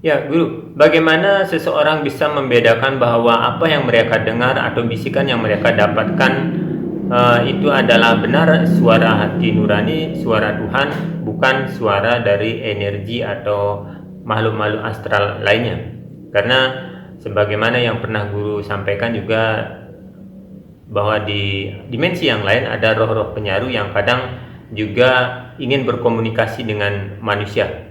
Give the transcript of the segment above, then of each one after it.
Ya, Guru, bagaimana seseorang bisa membedakan bahwa apa yang mereka dengar atau bisikan yang mereka dapatkan itu adalah benar suara hati nurani, suara Tuhan, bukan suara dari energi atau makhluk-makhluk astral lainnya? Karena sebagaimana yang pernah Guru sampaikan juga bahwa di dimensi yang lain ada roh-roh penyaru yang kadang juga ingin berkomunikasi dengan manusia.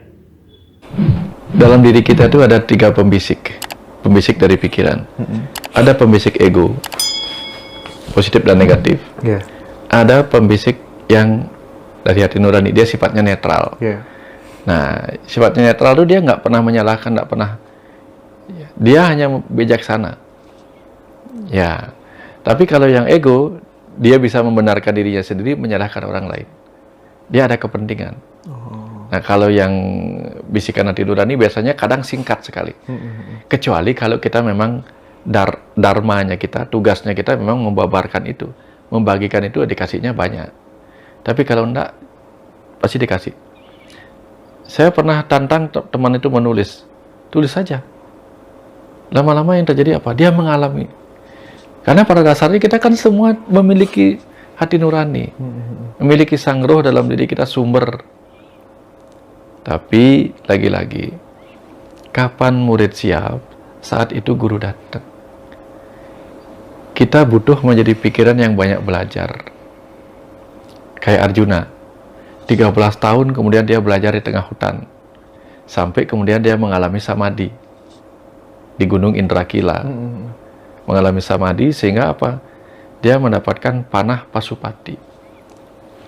Dalam diri kita itu ada 3 pembisik. Pembisik dari pikiran. Ada pembisik ego, positif dan negatif. Ada pembisik yang dari hati nurani, dia sifatnya netral. Nah, sifatnya netral itu dia nggak pernah menyalahkan, nggak pernah. Dia hanya bijaksana. Ya, tapi kalau yang ego, dia bisa membenarkan dirinya sendiri, menyalahkan orang lain. Dia ada kepentingan. Nah, kalau yang bisikan hati nurani biasanya kadang singkat sekali. Kecuali kalau kita memang dharmanya kita, tugasnya kita memang membabarkan itu. Membagikan itu, dikasihnya banyak. Tapi kalau enggak, pasti dikasih. Saya pernah tantang teman itu menulis. Tulis saja. Lama-lama yang terjadi apa? Dia mengalami. Karena pada dasarnya kita kan semua memiliki hati nurani. Memiliki sang roh dalam diri kita, sumber. Tapi, lagi-lagi, kapan murid siap, saat itu guru datang. Kita butuh menjadi pikiran yang banyak belajar. Kayak Arjuna. 13 tahun kemudian dia belajar di tengah hutan. Sampai kemudian dia mengalami samadhi. Di Gunung Indrakila. Mengalami samadhi sehingga apa? Dia mendapatkan panah pasupati.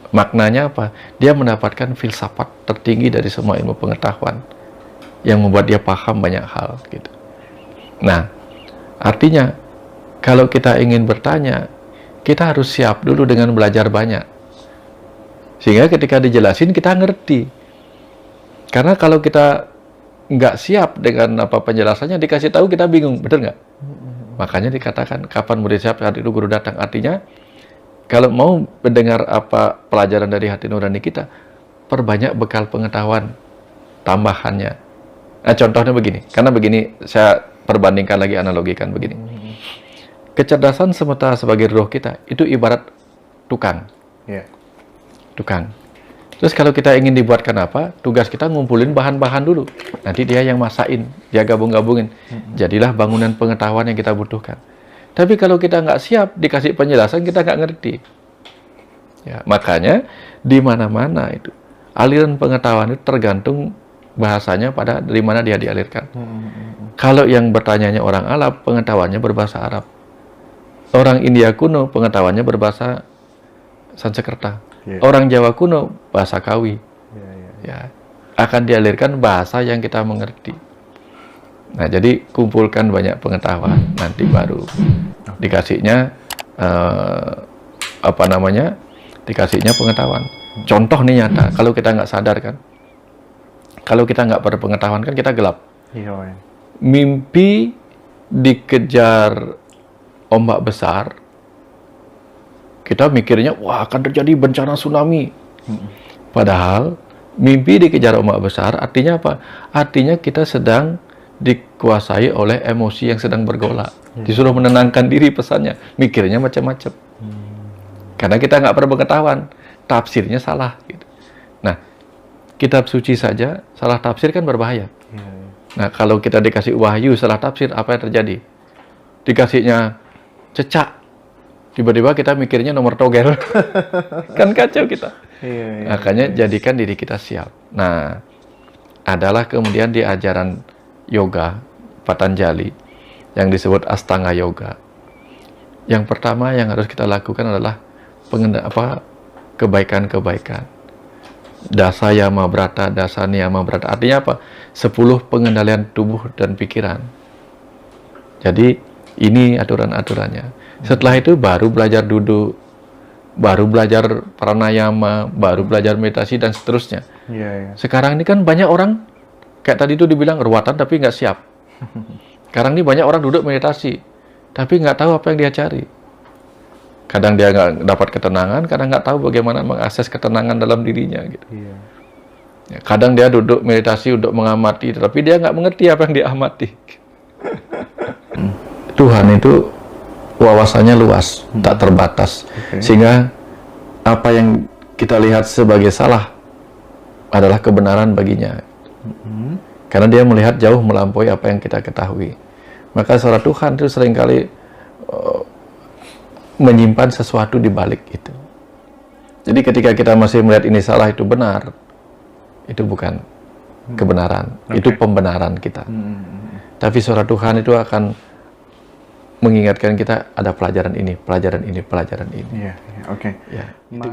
Maknanya apa? Dia mendapatkan filsafat tertinggi dari semua ilmu pengetahuan yang membuat dia paham banyak hal gitu. Nah, artinya kalau kita ingin bertanya, kita harus siap dulu dengan belajar banyak. Sehingga ketika dijelasin kita ngerti. Karena kalau kita nggak siap dengan apa penjelasannya, dikasih tahu kita bingung, betul nggak? Makanya dikatakan kapan murid siap, saat itu guru datang. Artinya kalau mau mendengar apa pelajaran dari hati nurani kita, perbanyak bekal pengetahuan tambahannya. Nah, contohnya begini, karena begini saya perbandingkan lagi, analogikan begini. Kecerdasan semesta sebagai roh kita itu ibarat tukang. Tukang. Terus kalau kita ingin dibuatkan apa, tugas kita ngumpulin bahan-bahan dulu. Nanti dia yang masakin, dia gabung-gabungin. Jadilah bangunan pengetahuan yang kita butuhkan. Tapi kalau kita nggak siap, dikasih penjelasan, kita nggak ngerti. Ya, makanya di mana-mana itu aliran pengetahuan itu tergantung bahasanya pada dari mana dia dialirkan. Kalau yang bertanyanya orang Arab, pengetahuannya berbahasa Arab. Orang India kuno, pengetahuannya berbahasa Sanskerta. Orang Jawa kuno, bahasa Kawi. Ya, akan dialirkan bahasa yang kita mengerti. Nah, jadi kumpulkan banyak pengetahuan, nanti baru dikasihnya dikasihnya pengetahuan. Contoh nih nyata, kalau kita nggak sadar kan, kalau kita nggak berpengetahuan kan kita gelap. Mimpi dikejar ombak besar, kita mikirnya wah akan terjadi bencana tsunami. Padahal mimpi dikejar ombak besar artinya apa? Artinya kita sedang dikuasai oleh emosi yang sedang bergolak. Disuruh menenangkan diri pesannya, mikirnya macam-macam. Karena kita nggak berpengetahuan, tafsirnya salah. Gitu. Nah, kitab suci saja salah tafsir kan berbahaya. Nah, kalau kita dikasih wahyu salah tafsir, apa yang terjadi? Dikasihnya cecak, tiba-tiba kita mikirnya nomor togel. Kan kacau kita. Makanya jadikan diri kita siap. Nah, adalah kemudian di ajaran yoga Patanjali yang disebut Astanga Yoga. Yang pertama yang harus kita lakukan adalah kebaikan-kebaikan. Dasa Yama Brata, Dasa Niyama Brata. Artinya apa? 10 pengendalian tubuh dan pikiran. Jadi ini aturan-aturannya. Setelah itu baru belajar duduk, baru belajar pranayama, baru belajar meditasi dan seterusnya. Sekarang ini kan banyak orang kayak tadi itu dibilang ruwatan tapi nggak siap. Sekarang ini banyak orang duduk meditasi, tapi nggak tahu apa yang dia cari. Kadang dia nggak dapat ketenangan, kadang nggak tahu bagaimana mengakses ketenangan dalam dirinya. Gitu. Ya, kadang dia duduk meditasi untuk mengamati, tetapi dia nggak mengerti apa yang dia amati. Tuhan itu wawasannya luas, tak terbatas. Sehingga apa yang kita lihat sebagai salah adalah kebenaran baginya. Karena dia melihat jauh melampaui apa yang kita ketahui. Maka suara Tuhan itu seringkali menyimpan sesuatu di balik itu. Jadi ketika kita masih melihat ini salah, itu benar, itu bukan kebenaran, itu pembenaran kita. Tapi suara Tuhan itu akan mengingatkan kita ada pelajaran ini, pelajaran ini, pelajaran ini. Oke. Ya, itu